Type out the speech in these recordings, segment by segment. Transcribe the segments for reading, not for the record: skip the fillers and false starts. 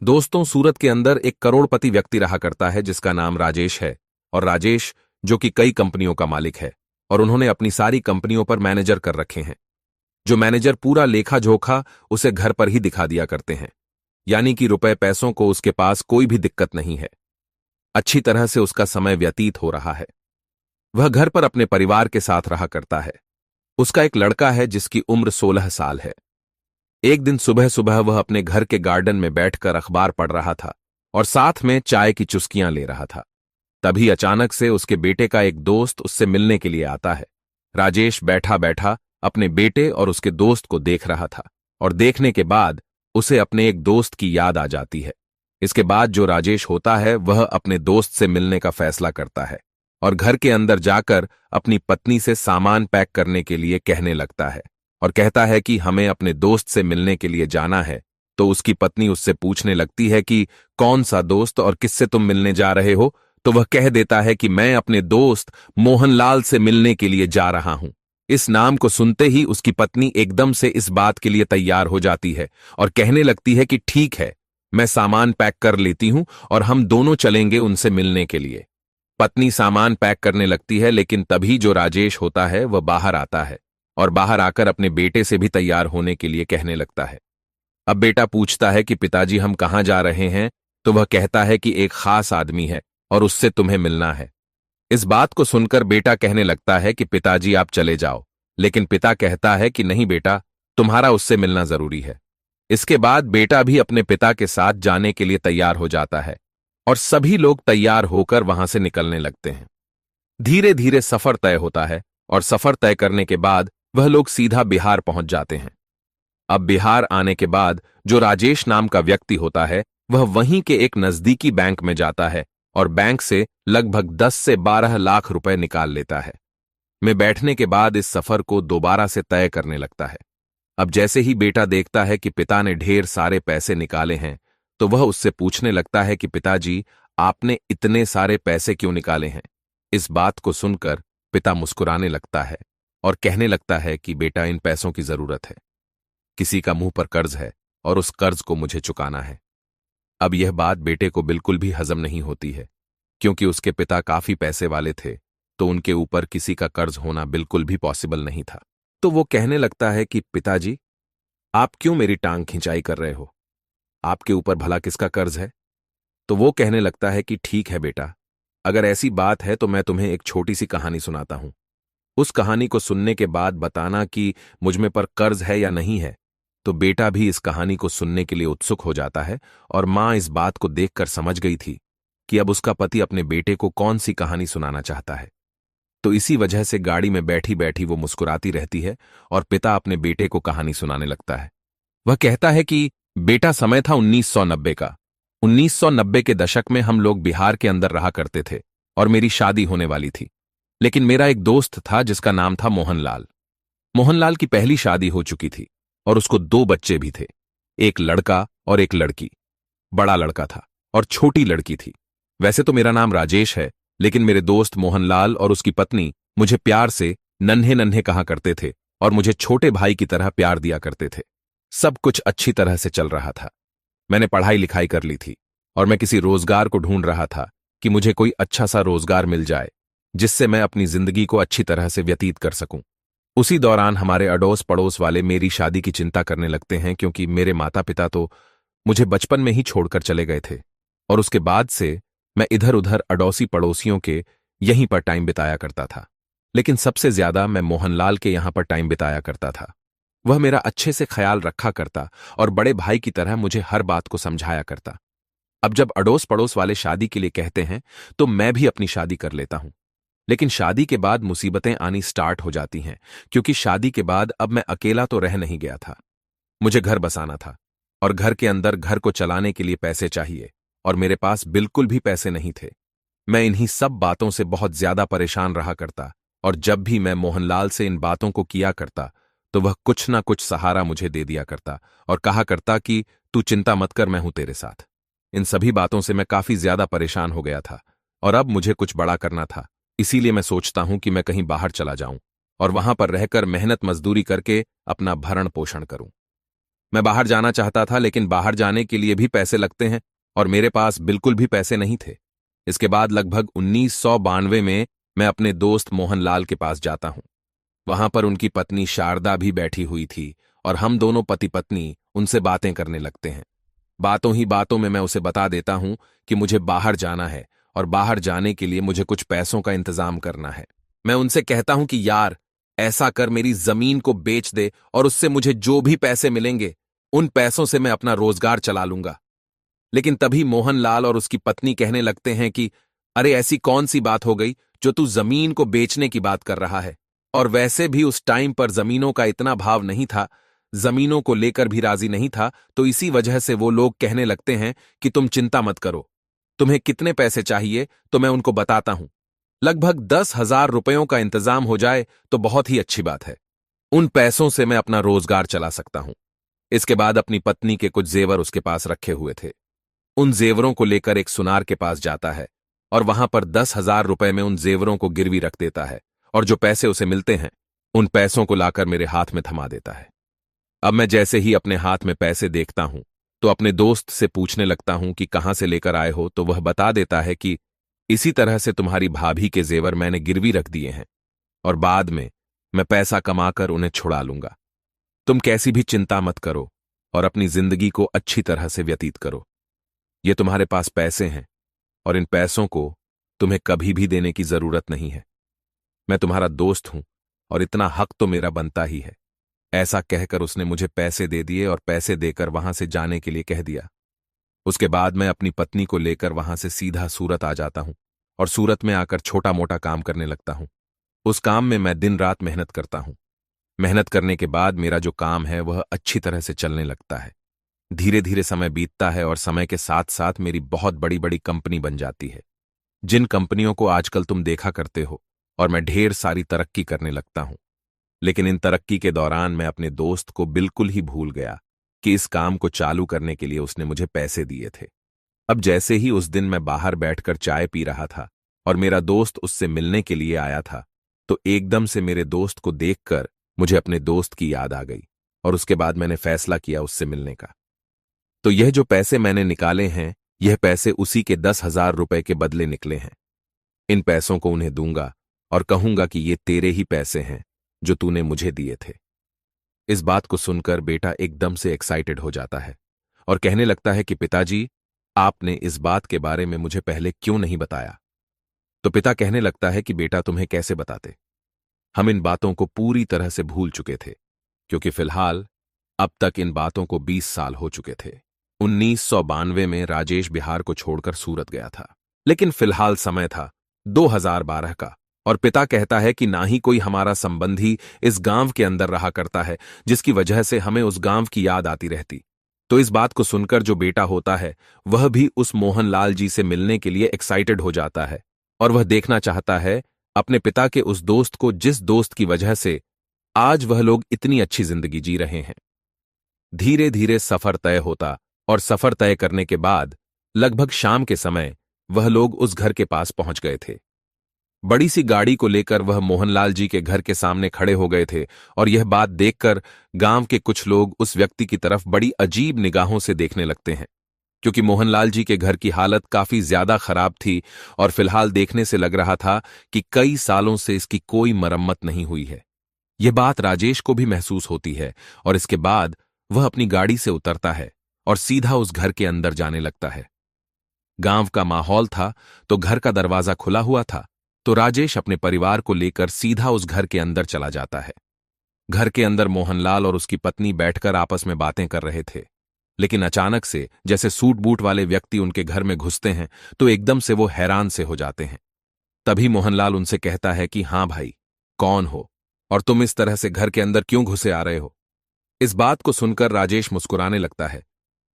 दोस्तों, सूरत के अंदर एक करोड़पति व्यक्ति रहा करता है जिसका नाम राजेश है। और राजेश जो कि कई कंपनियों का मालिक है और उन्होंने अपनी सारी कंपनियों पर मैनेजर कर रखे हैं। जो मैनेजर पूरा लेखा जोखा उसे घर पर ही दिखा दिया करते हैं, यानी कि रुपए पैसों को उसके पास कोई भी दिक्कत नहीं है। अच्छी तरह से उसका समय व्यतीत हो रहा है। वह घर पर अपने परिवार के साथ रहा करता है। उसका एक लड़का है जिसकी उम्र 16 साल है। एक दिन सुबह सुबह वह अपने घर के गार्डन में बैठकर अखबार पढ़ रहा था और साथ में चाय की चुस्कियां ले रहा था। तभी अचानक से उसके बेटे का एक दोस्त उससे मिलने के लिए आता है। राजेश बैठा बैठा अपने बेटे और उसके दोस्त को देख रहा था और देखने के बाद उसे अपने एक दोस्त की याद आ जाती है। इसके बाद जो राजेश होता है वह अपने दोस्त से मिलने का फैसला करता है और घर के अंदर जाकर अपनी पत्नी से सामान पैक करने के लिए कहने लगता है और कहता है कि हमें अपने दोस्त से मिलने के लिए जाना है। तो उसकी पत्नी उससे पूछने लगती है कि कौन सा दोस्त और किससे तुम मिलने जा रहे हो। तो वह कह देता है कि मैं अपने दोस्त मोहनलाल से मिलने के लिए जा रहा हूं। इस नाम को सुनते ही उसकी पत्नी एकदम से इस बात के लिए तैयार हो जाती है और कहने लगती है कि ठीक है, मैं सामान पैक कर लेती हूं और हम दोनों चलेंगे उनसे मिलने के लिए। पत्नी सामान पैक करने लगती है, लेकिन तभी जो राजेश होता है वह बाहर आता है और बाहर आकर अपने बेटे से भी तैयार होने के लिए कहने लगता है। अब बेटा पूछता है कि पिताजी हम कहाँ जा रहे हैं। तो वह कहता है कि एक खास आदमी है और उससे तुम्हें मिलना है। इस बात को सुनकर बेटा कहने लगता है कि पिताजी आप चले जाओ, लेकिन पिता कहता है कि नहीं बेटा, तुम्हारा उससे मिलना जरूरी है। इसके बाद बेटा भी अपने पिता के साथ जाने के लिए तैयार हो जाता है और सभी लोग तैयार होकर वहां से निकलने लगते हैं। धीरे धीरे सफर तय होता है और सफर तय करने के बाद वह लोग सीधा बिहार पहुंच जाते हैं। अब बिहार आने के बाद जो राजेश नाम का व्यक्ति होता है वह वहीं के एक नजदीकी बैंक में जाता है और बैंक से लगभग 10 से 12 लाख रुपए निकाल लेता है। में बैठने के बाद इस सफर को दोबारा से तय करने लगता है। अब जैसे ही बेटा देखता है कि पिता ने ढेर सारे पैसे निकाले हैं तो वह उससे पूछने लगता है कि पिताजी आपने इतने सारे पैसे क्यों निकाले हैं। इस बात को सुनकर पिता मुस्कुराने लगता है और कहने लगता है कि बेटा इन पैसों की जरूरत है। किसी का मुंह पर कर्ज है और उस कर्ज को मुझे चुकाना है। अब यह बात बेटे को बिल्कुल भी हजम नहीं होती है, क्योंकि उसके पिता काफी पैसे वाले थे तो उनके ऊपर किसी का कर्ज होना बिल्कुल भी पॉसिबल नहीं था। तो वो कहने लगता है कि पिताजी आप क्यों मेरी टांग खिंचाई कर रहे हो, आपके ऊपर भला किसका कर्ज है। तो वो कहने लगता है कि ठीक है बेटा, अगर ऐसी बात है तो मैं तुम्हें एक छोटी सी कहानी सुनाता हूं। उस कहानी को सुनने के बाद बताना कि मुझमें पर कर्ज है या नहीं है। तो बेटा भी इस कहानी को सुनने के लिए उत्सुक हो जाता है और मां इस बात को देखकर समझ गई थी कि अब उसका पति अपने बेटे को कौन सी कहानी सुनाना चाहता है। तो इसी वजह से गाड़ी में बैठी बैठी वो मुस्कुराती रहती है और पिता अपने बेटे को कहानी सुनाने लगता है। वह कहता है कि बेटा समय था 1990 का। 1990 के दशक में हम लोग बिहार के अंदर रहा करते थे और मेरी शादी होने वाली थी। लेकिन मेरा एक दोस्त था जिसका नाम था मोहनलाल। मोहनलाल की पहली शादी हो चुकी थी और उसको 2 बच्चे भी थे, एक लड़का और एक लड़की। बड़ा लड़का था और छोटी लड़की थी। वैसे तो मेरा नाम राजेश है, लेकिन मेरे दोस्त मोहनलाल और उसकी पत्नी मुझे प्यार से नन्हे नन्हे कहा करते थे और मुझे छोटे भाई की तरह प्यार दिया करते थे। सब कुछ अच्छी तरह से चल रहा था। मैंने पढ़ाई लिखाई कर ली थी और मैं किसी रोजगार को ढूंढ रहा था कि मुझे कोई अच्छा सा रोजगार मिल जाए जिससे मैं अपनी जिंदगी को अच्छी तरह से व्यतीत कर सकूं। उसी दौरान हमारे अड़ोस पड़ोस वाले मेरी शादी की चिंता करने लगते हैं, क्योंकि मेरे माता पिता तो मुझे बचपन में ही छोड़कर चले गए थे और उसके बाद से मैं इधर उधर अड़ोसी पड़ोसियों के यहीं पर टाइम बिताया करता था। लेकिन सबसे ज्यादा मैं मोहनलाल के यहां पर टाइम बिताया करता था। वह मेरा अच्छे से ख्याल रखा करता और बड़े भाई की तरह मुझे हर बात को समझाया करता। अब जब अड़ोस पड़ोस वाले शादी के लिए कहते हैं तो मैं भी अपनी शादी कर लेता हूं। लेकिन शादी के बाद मुसीबतें आनी स्टार्ट हो जाती हैं, क्योंकि शादी के बाद अब मैं अकेला तो रह नहीं गया था। मुझे घर बसाना था और घर के अंदर घर को चलाने के लिए पैसे चाहिए और मेरे पास बिल्कुल भी पैसे नहीं थे। मैं इन्हीं सब बातों से बहुत ज्यादा परेशान रहा करता और जब भी मैं मोहनलाल से इन बातों को किया करता तो वह कुछ ना कुछ सहारा मुझे दे दिया करता और कहा करता कि तू चिंता मत कर, मैं हूं तेरे साथ। इन सभी बातों से मैं काफी ज्यादा परेशान हो गया था और अब मुझे कुछ बड़ा करना था। इसीलिए मैं सोचता हूं कि मैं कहीं बाहर चला जाऊं और वहां पर रहकर मेहनत मजदूरी करके अपना भरण पोषण करूं। मैं बाहर जाना चाहता था, लेकिन बाहर जाने के लिए भी पैसे लगते हैं और मेरे पास बिल्कुल भी पैसे नहीं थे। इसके बाद लगभग 1992 में मैं अपने दोस्त मोहनलाल के पास जाता हूं। वहां पर उनकी पत्नी शारदा भी बैठी हुई थी और हम दोनों पति पत्नी उनसे बातें करने लगते हैं। बातों ही बातों में मैं उसे बता देता हूं कि मुझे बाहर जाना है और बाहर जाने के लिए मुझे कुछ पैसों का इंतजाम करना है। मैं उनसे कहता हूं कि यार, ऐसा कर मेरी जमीन को बेच दे और उससे मुझे जो भी पैसे मिलेंगे उन पैसों से मैं अपना रोजगार चला लूंगा। लेकिन तभी मोहनलाल और उसकी पत्नी कहने लगते हैं कि अरे, ऐसी कौन सी बात हो गई जो तू जमीन को बेचने की बात कर रहा है? और वैसे भी उस टाइम पर जमीनों का इतना भाव नहीं था, जमीनों को लेकर भी राजी नहीं था, तो इसी वजह से वो लोग कहने लगते हैं कि तुम चिंता मत करो, तुम्हें कितने पैसे चाहिए तो मैं उनको बताता हूं। लगभग 10,000 रुपयों का इंतजाम हो जाए तो बहुत ही अच्छी बात है। उन पैसों से मैं अपना रोजगार चला सकता हूं। इसके बाद अपनी पत्नी के कुछ जेवर उसके पास रखे हुए थे। उन जेवरों को लेकर एक सुनार के पास जाता है और वहां पर 10,000 रुपए में उन जेवरों को गिरवी रख देता है और जो पैसे उसे मिलते हैं उन पैसों को लाकर मेरे हाथ में थमा देता है। अब मैं जैसे ही अपने हाथ में पैसे देखता हूं तो अपने दोस्त से पूछने लगता हूं कि कहां से लेकर आए हो, तो वह बता देता है कि इसी तरह से तुम्हारी भाभी के जेवर मैंने गिरवी रख दिए हैं और बाद में मैं पैसा कमाकर उन्हें छुड़ा लूंगा। तुम कैसी भी चिंता मत करो और अपनी जिंदगी को अच्छी तरह से व्यतीत करो। ये तुम्हारे पास पैसे हैं और इन पैसों को तुम्हें कभी भी देने की जरूरत नहीं है। मैं तुम्हारा दोस्त हूं और इतना हक तो मेरा बनता ही है। ऐसा कहकर उसने मुझे पैसे दे दिए और पैसे देकर वहां से जाने के लिए कह दिया। उसके बाद मैं अपनी पत्नी को लेकर वहां से सीधा सूरत आ जाता हूं और सूरत में आकर छोटा मोटा काम करने लगता हूं। उस काम में मैं दिन रात मेहनत करता हूं। मेहनत करने के बाद मेरा जो काम है वह अच्छी तरह से चलने लगता है। धीरे धीरे समय बीतता है और समय के साथ साथ मेरी बहुत बड़ी बड़ी कंपनी बन जाती है, जिन कंपनियों को आजकल तुम देखा करते हो, और मैं ढेर सारी तरक्की करने लगता हूं। लेकिन इन तरक्की के दौरान मैं अपने दोस्त को बिल्कुल ही भूल गया कि इस काम को चालू करने के लिए उसने मुझे पैसे दिए थे। अब जैसे ही उस दिन मैं बाहर बैठकर चाय पी रहा था और मेरा दोस्त उससे मिलने के लिए आया था, तो एकदम से मेरे दोस्त को देखकर मुझे अपने दोस्त की याद आ गई और उसके बाद मैंने फैसला किया उससे मिलने का। तो यह जो पैसे मैंने निकाले हैं, यह पैसे उसी के 10,000 रुपए के बदले निकले हैं। इन पैसों को उन्हें दूंगा और कहूंगा कि ये तेरे ही पैसे हैं जो तूने मुझे दिए थे। इस बात को सुनकर बेटा एकदम से एक्साइटेड हो जाता है और कहने लगता है कि पिताजी, आपने इस बात के बारे में मुझे पहले क्यों नहीं बताया? तो पिता कहने लगता है कि बेटा, तुम्हें कैसे बताते? हम इन बातों को पूरी तरह से भूल चुके थे, क्योंकि फिलहाल अब तक इन बातों को 20 साल हो चुके थे। 1992 में राजेश बिहार को छोड़कर सूरत गया था, लेकिन फिलहाल समय था 2012 का और पिता कहता है कि ना ही कोई हमारा संबंधी इस गांव के अंदर रहा करता है, जिसकी वजह से हमें उस गांव की याद आती रहती। तो इस बात को सुनकर जो बेटा होता है वह भी उस मोहनलाल जी से मिलने के लिए एक्साइटेड हो जाता है और वह देखना चाहता है अपने पिता के उस दोस्त को, जिस दोस्त की वजह से आज वह लोग इतनी अच्छी जिंदगी जी रहे हैं। धीरे धीरे सफर तय होता और सफर तय करने के बाद लगभग शाम के समय वह लोग उस घर के पास पहुंच गए थे। बड़ी सी गाड़ी को लेकर वह मोहनलाल जी के घर के सामने खड़े हो गए थे और यह बात देखकर गांव के कुछ लोग उस व्यक्ति की तरफ बड़ी अजीब निगाहों से देखने लगते हैं, क्योंकि मोहनलाल जी के घर की हालत काफी ज्यादा खराब थी और फिलहाल देखने से लग रहा था कि कई सालों से इसकी कोई मरम्मत नहीं हुई है। यह बात राजेश को भी महसूस होती है और इसके बाद वह अपनी गाड़ी से उतरता है और सीधा उस घर के अंदर जाने लगता है। गांव का माहौल था तो घर का दरवाजा खुला हुआ था, तो राजेश अपने परिवार को लेकर सीधा उस घर के अंदर चला जाता है। घर के अंदर मोहनलाल और उसकी पत्नी बैठकर आपस में बातें कर रहे थे, लेकिन अचानक से जैसे सूट बूट वाले व्यक्ति उनके घर में घुसते हैं तो एकदम से वो हैरान से हो जाते हैं। तभी मोहनलाल उनसे कहता है कि हाँ भाई, कौन हो और तुम इस तरह से घर के अंदर क्यों घुसे आ रहे हो? इस बात को सुनकर राजेश मुस्कुराने लगता है।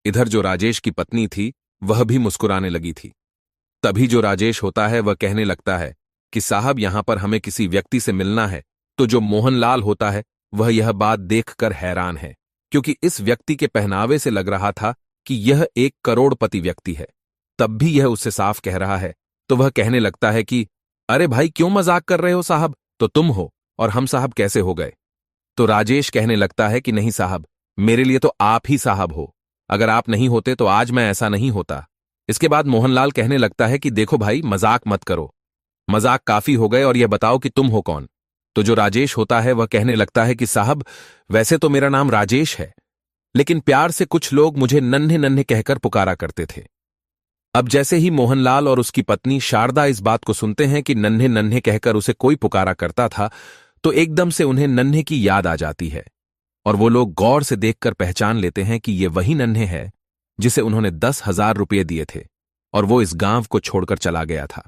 इधर जो राजेश की पत्नी थी वह भी मुस्कुराने लगी थी। तभी जो राजेश होता है वह कहने लगता है कि साहब, यहां पर हमें किसी व्यक्ति से मिलना है। तो जो मोहनलाल होता है वह यह बात देखकर हैरान है, क्योंकि इस व्यक्ति के पहनावे से लग रहा था कि यह एक करोड़पति व्यक्ति है। तब भी यह उससे साफ कह रहा है, तो वह कहने लगता है कि अरे भाई, क्यों मजाक कर रहे हो साहब? तो तुम हो और हम साहब कैसे हो गए? तो राजेश कहने लगता है कि नहीं साहब, मेरे लिए तो आप ही साहब हो। अगर आप नहीं होते तो आज मैं ऐसा नहीं होता। इसके बाद मोहनलाल कहने लगता है कि देखो भाई, मजाक मत करो। मजाक काफी हो गए और यह बताओ कि तुम हो कौन। तो जो राजेश होता है वह कहने लगता है कि साहब, वैसे तो मेरा नाम राजेश है, लेकिन प्यार से कुछ लोग मुझे नन्हे नन्हे कहकर पुकारा करते थे। अब जैसे ही मोहनलाल और उसकी पत्नी शारदा इस बात को सुनते हैं कि नन्हे नन्हे कहकर उसे कोई पुकारा करता था, तो एकदम से उन्हें नन्हे की याद आ जाती है और वो लोग गौर से देखकर पहचान लेते हैं कि ये वही नन्हे है जिसे उन्होंने 10,000 रुपये दिए थे और वो इस गांव को छोड़कर चला गया था।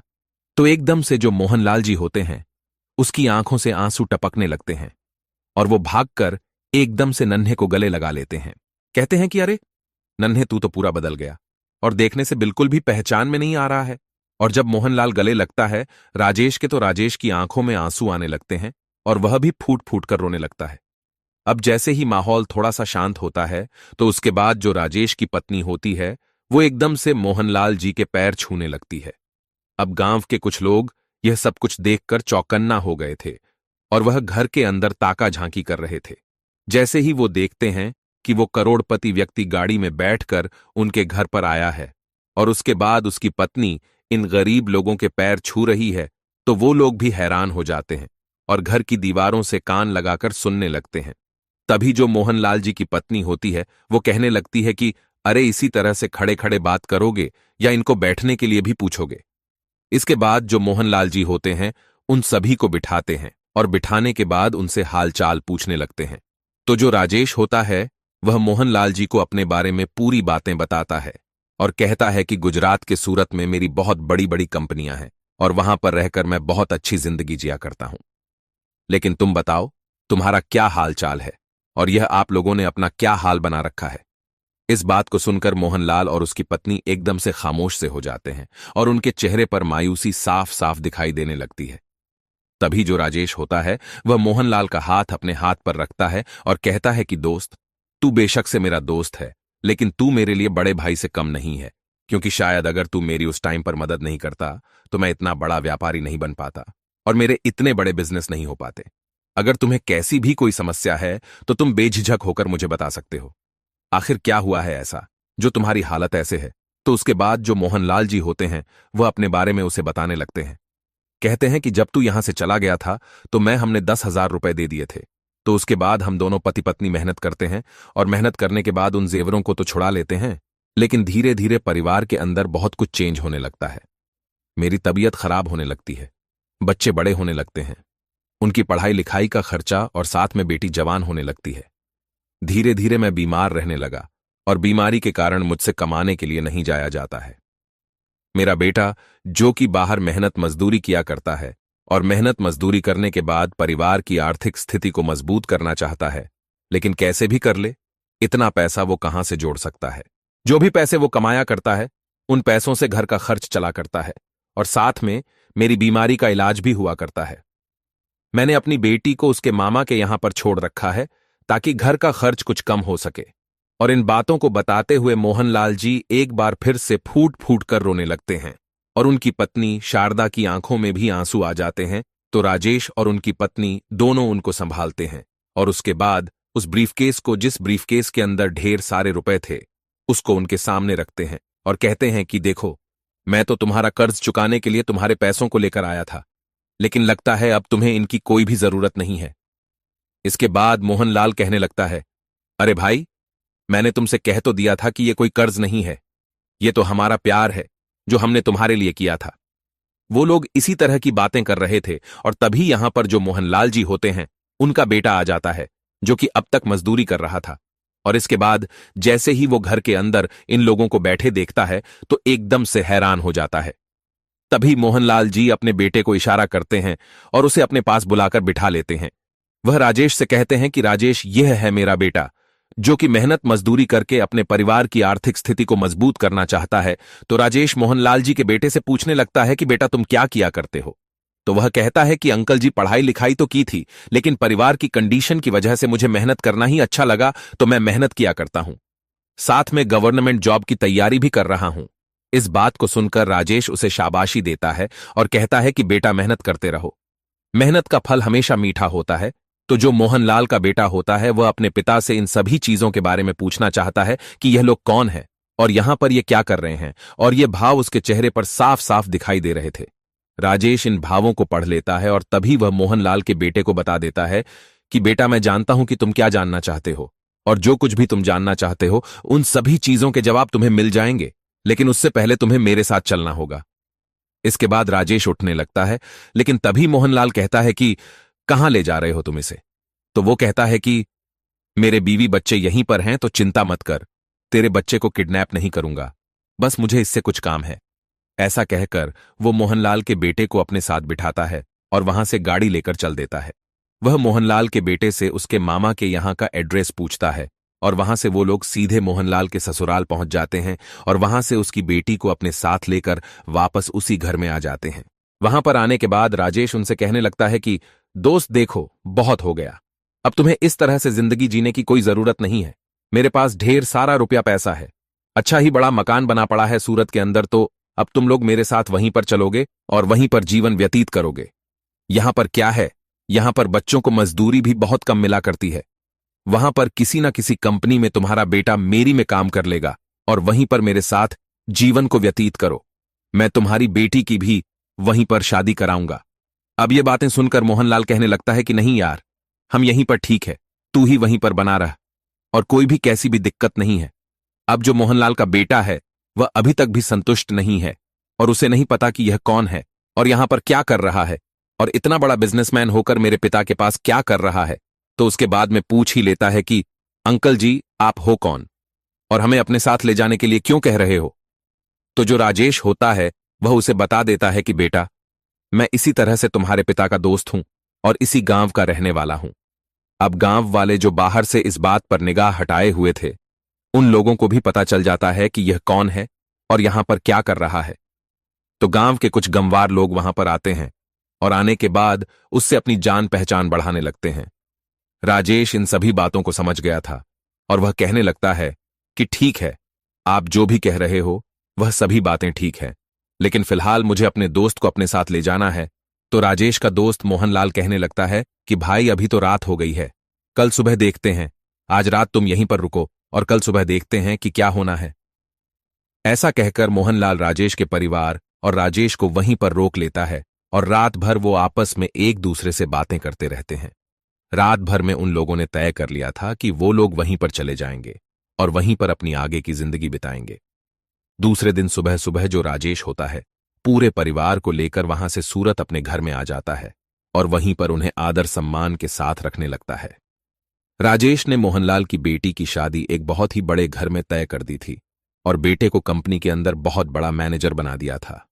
तो एकदम से जो मोहनलाल जी होते हैं उसकी आंखों से आंसू टपकने लगते हैं और वो भागकर एकदम से नन्हे को गले लगा लेते हैं। कहते हैं कि अरे नन्हे, तू तो पूरा बदल गया और देखने से बिल्कुल भी पहचान में नहीं आ रहा है। और जब मोहनलाल गले लगता है राजेश के, तो राजेश की आंखों में आंसू आने लगते हैं और वह भी फूट फूट कर रोने लगता है। अब जैसे ही माहौल थोड़ा सा शांत होता है तो उसके बाद जो राजेश की पत्नी होती है वो एकदम से मोहनलाल जी के पैर छूने लगती है। अब गांव के कुछ लोग यह सब कुछ देखकर चौकन्ना हो गए थे और वह घर के अंदर ताका झांकी कर रहे थे। जैसे ही वो देखते हैं कि वो करोड़पति व्यक्ति गाड़ी में बैठकर उनके घर पर आया है और उसके बाद उसकी पत्नी इन गरीब लोगों के पैर छू रही है, तो वो लोग भी हैरान हो जाते हैं और घर की दीवारों से कान लगाकर सुनने लगते हैं। तभी जो मोहनलाल जी की पत्नी होती है वो कहने लगती है कि अरे इसी तरह से खड़े खड़े बात करोगे या इनको बैठने के लिए भी पूछोगे। इसके बाद जो मोहनलाल जी होते हैं उन सभी को बिठाते हैं और बिठाने के बाद उनसे हालचाल पूछने लगते हैं। तो जो राजेश होता है वह मोहनलाल जी को अपने बारे में पूरी बातें बताता है और कहता है कि गुजरात के सूरत में मेरी बहुत बड़ी बड़ी कंपनियां हैं और वहां पर रहकर मैं बहुत अच्छी जिंदगी जिया करता हूं। लेकिन तुम बताओ, तुम्हारा क्या हाल चाल है और यह आप लोगों ने अपना क्या हाल बना रखा है। इस बात को सुनकर मोहनलाल और उसकी पत्नी एकदम से खामोश से हो जाते हैं और उनके चेहरे पर मायूसी साफ साफ दिखाई देने लगती है। तभी जो राजेश होता है वह मोहनलाल का हाथ अपने हाथ पर रखता है और कहता है कि दोस्त, तू बेशक से मेरा दोस्त है, लेकिन तू मेरे लिए बड़े भाई से कम नहीं है, क्योंकि शायद अगर तू मेरी उस टाइम पर मदद नहीं करता तो मैं इतना बड़ा व्यापारी नहीं बन पाता और मेरे इतने बड़े बिजनेस नहीं हो पाते। अगर तुम्हें कैसी भी कोई समस्या है तो तुम बेझिझक होकर मुझे बता सकते हो। आखिर क्या हुआ है ऐसा जो तुम्हारी हालत ऐसे है। तो उसके बाद जो मोहनलाल जी होते हैं वह अपने बारे में उसे बताने लगते हैं। कहते हैं कि जब तू यहां से चला गया था तो हमने 10,000 रुपए दे दिए थे। तो उसके बाद हम दोनों पति पत्नी मेहनत करते हैं और मेहनत करने के बाद उन जेवरों को तो छुड़ा लेते हैं, लेकिन धीरे धीरे परिवार के अंदर बहुत कुछ चेंज होने लगता है। मेरी तबीयत खराब होने लगती है, बच्चे बड़े होने लगते हैं, उनकी पढ़ाई लिखाई का खर्चा और साथ में बेटी जवान होने लगती है। धीरे धीरे मैं बीमार रहने लगा और बीमारी के कारण मुझसे कमाने के लिए नहीं जाया जाता है। मेरा बेटा जो कि बाहर मेहनत मजदूरी किया करता है और मेहनत मजदूरी करने के बाद परिवार की आर्थिक स्थिति को मजबूत करना चाहता है, लेकिन कैसे भी कर ले, इतना पैसा वो कहां से जोड़ सकता है। जो भी पैसे वो कमाया करता है उन पैसों से घर का खर्च चला करता है और साथ में मेरी बीमारी का इलाज भी हुआ करता है। मैंने अपनी बेटी को उसके मामा के यहां पर छोड़ रखा है ताकि घर का खर्च कुछ कम हो सके। और इन बातों को बताते हुए मोहनलाल जी एक बार फिर से फूट फूट कर रोने लगते हैं और उनकी पत्नी शारदा की आंखों में भी आंसू आ जाते हैं। तो राजेश और उनकी पत्नी दोनों उनको संभालते हैं और उसके बाद उस ब्रीफकेस को, जिस ब्रीफकेस के अंदर ढेर सारे रुपए थे, उसको उनके सामने रखते हैं और कहते हैं कि देखो, मैं तो तुम्हारा कर्ज चुकाने के लिए तुम्हारे पैसों को लेकर आया था, लेकिन लगता है अब तुम्हें इनकी कोई भी जरूरत नहीं है। इसके बाद मोहनलाल कहने लगता है, अरे भाई, मैंने तुमसे कह तो दिया था कि यह कोई कर्ज नहीं है, यह तो हमारा प्यार है जो हमने तुम्हारे लिए किया था। वो लोग इसी तरह की बातें कर रहे थे और तभी यहां पर जो मोहनलाल जी होते हैं उनका बेटा आ जाता है जो कि अब तक मजदूरी कर रहा था। और इसके बाद जैसे ही वो घर के अंदर इन लोगों को बैठे देखता है तो एकदम से हैरान हो जाता है। तभी मोहनलाल जी अपने बेटे को इशारा करते हैं और उसे अपने पास बुलाकर बिठा लेते हैं। वह राजेश से कहते हैं कि राजेश, यह है मेरा बेटा जो कि मेहनत मजदूरी करके अपने परिवार की आर्थिक स्थिति को मजबूत करना चाहता है। तो राजेश मोहनलाल जी के बेटे से पूछने लगता है कि बेटा तुम क्या किया करते हो। तो वह कहता है कि अंकल जी, पढ़ाई लिखाई तो की थी, लेकिन परिवार की कंडीशन की वजह से मुझे मेहनत करना ही अच्छा लगा तो मैं मेहनत किया करता हूं, साथ में गवर्नमेंट जॉब की तैयारी भी कर रहा हूं। इस बात को सुनकर राजेश उसे शाबाशी देता है और कहता है कि बेटा मेहनत करते रहो, मेहनत का फल हमेशा मीठा होता है, तो जो मोहनलाल का बेटा होता है वह अपने पिता से इन सभी चीजों के बारे में पूछना चाहता है कि यह लोग कौन है और यहां पर ये क्या कर रहे हैं, और ये भाव उसके चेहरे पर साफ साफ दिखाई दे रहे थे। राजेश इन भावों को पढ़ लेता है और तभी वह मोहनलाल के बेटे को बता देता है कि बेटा, मैं जानता हूं कि तुम क्या जानना चाहते हो, और जो कुछ भी तुम जानना चाहते हो उन सभी चीजों के जवाब तुम्हें मिल जाएंगे, लेकिन उससे पहले तुम्हें मेरे साथ चलना होगा। इसके बाद राजेश उठने लगता है, लेकिन तभी मोहनलाल कहता है कि कहां ले जा रहे हो तुम इसे? तो वो कहता है कि मेरे बीवी बच्चे यहीं पर हैं, तो चिंता मत कर, तेरे बच्चे को किडनैप नहीं करूंगा, बस मुझे इससे कुछ काम है। ऐसा कहकर वो मोहनलाल के बेटे को अपने साथ बिठाता है और वहां से गाड़ी लेकर चल देता है। वह मोहनलाल के बेटे से उसके मामा के यहाँ का एड्रेस पूछता है और वहां से वो लोग सीधे मोहनलाल के ससुराल पहुंच जाते हैं और वहां से उसकी बेटी को अपने साथ लेकर वापस उसी घर में आ जाते हैं। वहां पर आने के बाद राजेश उनसे कहने लगता है कि दोस्त देखो, बहुत हो गया, अब तुम्हें इस तरह से जिंदगी जीने की कोई जरूरत नहीं है। मेरे पास ढेर सारा रुपया पैसा है, अच्छा ही बड़ा मकान बना पड़ा है सूरत के अंदर, तो अब तुम लोग मेरे साथ वहीं पर चलोगे और वहीं पर जीवन व्यतीत करोगे। यहां पर क्या है, यहां पर बच्चों को मजदूरी भी बहुत कम मिला करती है। वहां पर किसी न किसी कंपनी में तुम्हारा बेटा मेरी में काम कर लेगा और वहीं पर मेरे साथ जीवन को व्यतीत करो। मैं तुम्हारी बेटी की भी वहीं पर शादी कराऊंगा। अब ये बातें सुनकर मोहनलाल कहने लगता है कि नहीं यार, हम यहीं पर ठीक है, तू ही वहीं पर बना रह और कोई भी कैसी भी दिक्कत नहीं है। अब जो मोहनलाल का बेटा है वह अभी तक भी संतुष्ट नहीं है और उसे नहीं पता कि यह कौन है और यहां पर क्या कर रहा है, और इतना बड़ा बिजनेसमैन होकर मेरे पिता के पास क्या कर रहा है। तो उसके बाद में पूछ ही लेता है कि अंकल जी, आप हो कौन और हमें अपने साथ ले जाने के लिए क्यों कह रहे हो? तो जो राजेश होता है वह उसे बता देता है कि बेटा, मैं इसी तरह से तुम्हारे पिता का दोस्त हूं और इसी गांव का रहने वाला हूं। अब गांव वाले जो बाहर से इस बात पर निगाह हटाए हुए थे, उन लोगों को भी पता चल जाता है कि यह कौन है और यहां पर क्या कर रहा है। तो गांव के कुछ गंवार लोग वहां पर आते हैं और आने के बाद उससे अपनी जान पहचान बढ़ाने लगते हैं। राजेश इन सभी बातों को समझ गया था और वह कहने लगता है कि ठीक है, आप जो भी कह रहे हो वह सभी बातें ठीक है, लेकिन फिलहाल मुझे अपने दोस्त को अपने साथ ले जाना है। तो राजेश का दोस्त मोहनलाल कहने लगता है कि भाई, अभी तो रात हो गई है, कल सुबह देखते हैं, आज रात तुम यहीं पर रुको और कल सुबह देखते हैं कि क्या होना है। ऐसा कहकर मोहनलाल राजेश के परिवार और राजेश को वहीं पर रोक लेता है और रात भर वो आपस में एक दूसरे से बातें करते रहते हैं। रात भर में उन लोगों ने तय कर लिया था कि वो लोग वहीं पर चले जाएंगे और वहीं पर अपनी आगे की जिंदगी बिताएंगे। दूसरे दिन सुबह सुबह जो राजेश होता है पूरे परिवार को लेकर वहां से सूरत अपने घर में आ जाता है और वहीं पर उन्हें आदर सम्मान के साथ रखने लगता है। राजेश ने मोहनलाल की बेटी की शादी एक बहुत ही बड़े घर में तय कर दी थी और बेटे को कंपनी के अंदर बहुत बड़ा मैनेजर बना दिया था।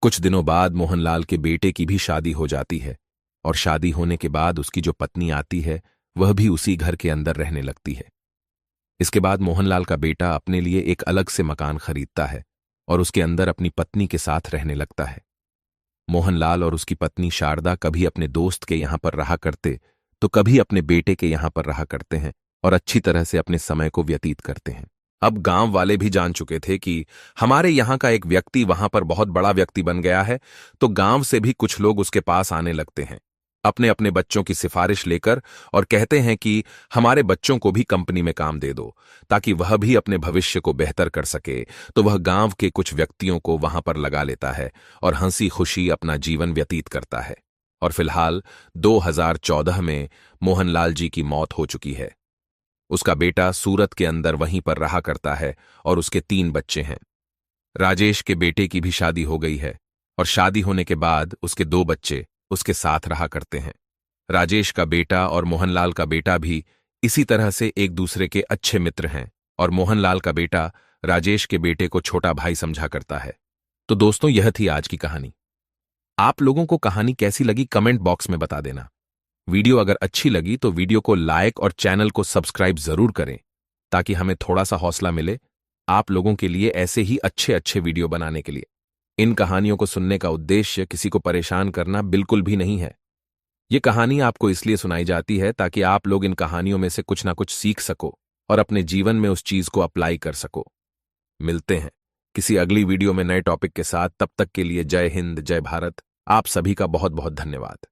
कुछ दिनों बाद मोहनलाल के बेटे की भी शादी हो जाती है और शादी होने के बाद उसकी जो पत्नी आती है वह भी उसी घर के अंदर रहने लगती है। इसके बाद मोहनलाल का बेटा अपने लिए एक अलग से मकान खरीदता है और उसके अंदर अपनी पत्नी के साथ रहने लगता है। मोहनलाल और उसकी पत्नी शारदा कभी अपने दोस्त के यहां पर रहा करते तो कभी अपने बेटे के यहां पर रहा करते हैं और अच्छी तरह से अपने समय को व्यतीत करते हैं। अब गांव वाले भी जान चुके थे कि हमारे यहां का एक व्यक्ति वहां पर बहुत बड़ा व्यक्ति बन गया है, तो गांव से भी कुछ लोग उसके पास आने लगते हैं अपने अपने बच्चों की सिफारिश लेकर और कहते हैं कि हमारे बच्चों को भी कंपनी में काम दे दो ताकि वह भी अपने भविष्य को बेहतर कर सके। तो वह गांव के कुछ व्यक्तियों को वहां पर लगा लेता है और हंसी खुशी अपना जीवन व्यतीत करता है। और फिलहाल 2014 में मोहनलाल जी की मौत हो चुकी है। उसका बेटा सूरत के अंदर वहीं पर रहा करता है और उसके 3 बच्चे हैं। राजेश के बेटे की भी शादी हो गई है और शादी होने के बाद उसके 2 बच्चे उसके साथ रहा करते हैं। राजेश का बेटा और मोहनलाल का बेटा भी इसी तरह से एक दूसरे के अच्छे मित्र हैं और मोहनलाल का बेटा राजेश के बेटे को छोटा भाई समझा करता है। तो दोस्तों, यह थी आज की कहानी। आप लोगों को कहानी कैसी लगी कमेंट बॉक्स में बता देना। वीडियो अगर अच्छी लगी तो वीडियो को लाइक और चैनल को सब्सक्राइब जरूर करें ताकि हमें थोड़ा सा हौसला मिले आप लोगों के लिए ऐसे ही अच्छे अच्छे वीडियो बनाने के लिए। इन कहानियों को सुनने का उद्देश्य किसी को परेशान करना बिल्कुल भी नहीं है। ये कहानी आपको इसलिए सुनाई जाती है ताकि आप लोग इन कहानियों में से कुछ ना कुछ सीख सको और अपने जीवन में उस चीज को अप्लाई कर सको। मिलते हैं किसी अगली वीडियो में नए टॉपिक के साथ। तब तक के लिए जय हिंद, जय भारत। आप सभी का बहुत बहुत धन्यवाद।